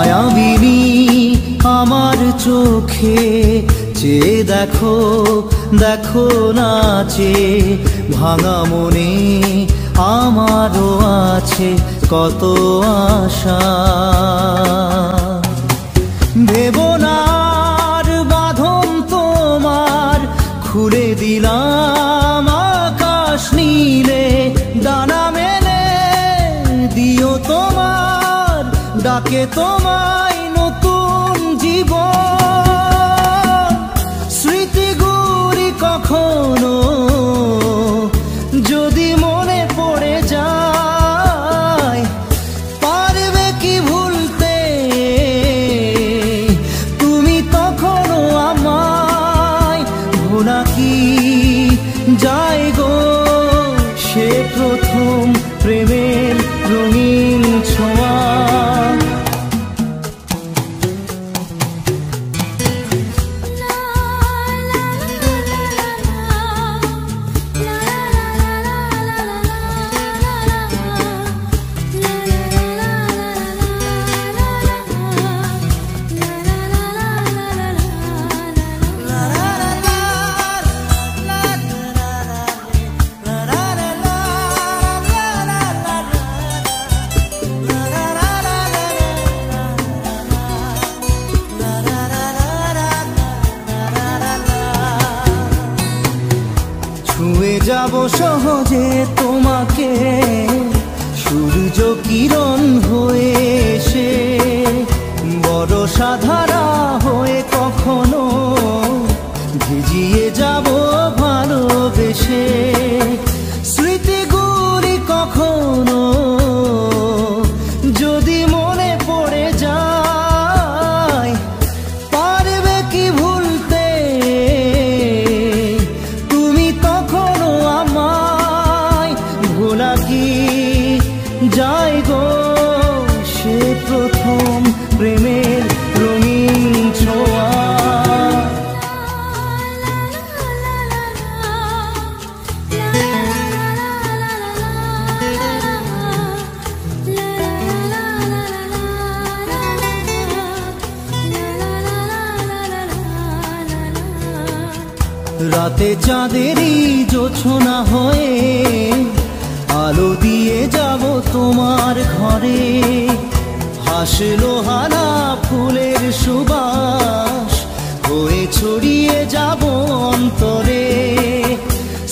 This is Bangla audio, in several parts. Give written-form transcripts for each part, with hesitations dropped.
মায়াবিনী আমার চোখে চেয়ে দেখো দেখো নাচে ভাঙা মনে আমারও আছে কত আশা। ভেবনার বাঁধন তোমার খুলে দিলাম আকাশ নীলে, ডানা মেলে দিও তোমার ডাকে তোমায় নতুন জীবন। স্মৃতিগুলি কখনো যদি মনে পড়ে যায়, পারবে কি ভুলতে তুমি তখনও আমায়? ভোলা কি যায় গো সে প্রথম প্রেমের রঙিন ছোঁয়া। ছুঁয়ে যাব সহজে তোমাকে সূর্য কিরণ হয়ে এসে, বরষা ধারা হয়ে কখনো ভিজিয়ে যাব ভালোবেসে। স্মৃতিগুলি কখনো যদি মনে পড়ে যায়, পারবে কি ভুলতে তুমি তখনও আমায়? ভোলা কি যায় গো সে প্রথম প্রেমের রঙিন ছোঁয়া। রাতে চাঁদেরই জোছনা হয়ে আলো দিয়ে যাব তোমার ঘরে, হাসলো হানা ফুলের সুবাস হয়ে ছড়িয়ে যাব অন্তরে।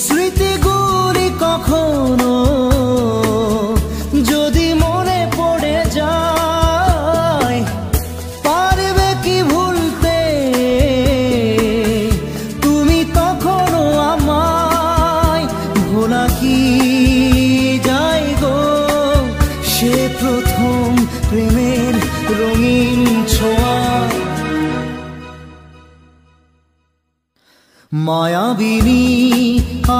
স্মৃতিগুলি কখনো যদি মনে পড়ে যায়, পারবে কি ভুলতে তুমি তখনও আমায়? ভোলা কি যায় গো সে প্রথম প্রেমের রঙিন ছোঁয়া। মায়াবিনী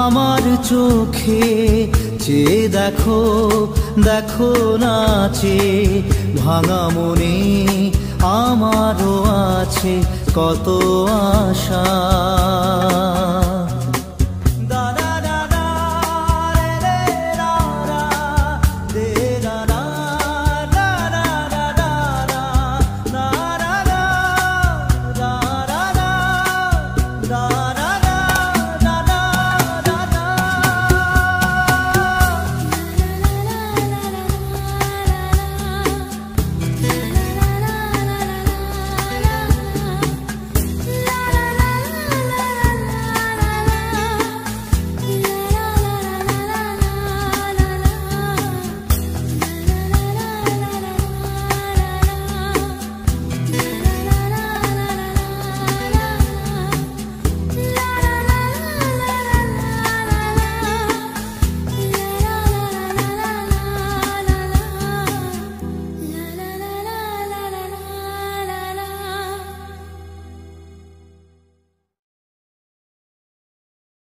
আমার চোখে চেয়ে দেখো দেখো নাচে ভাঙা মনে আমারও আছে কত আশা।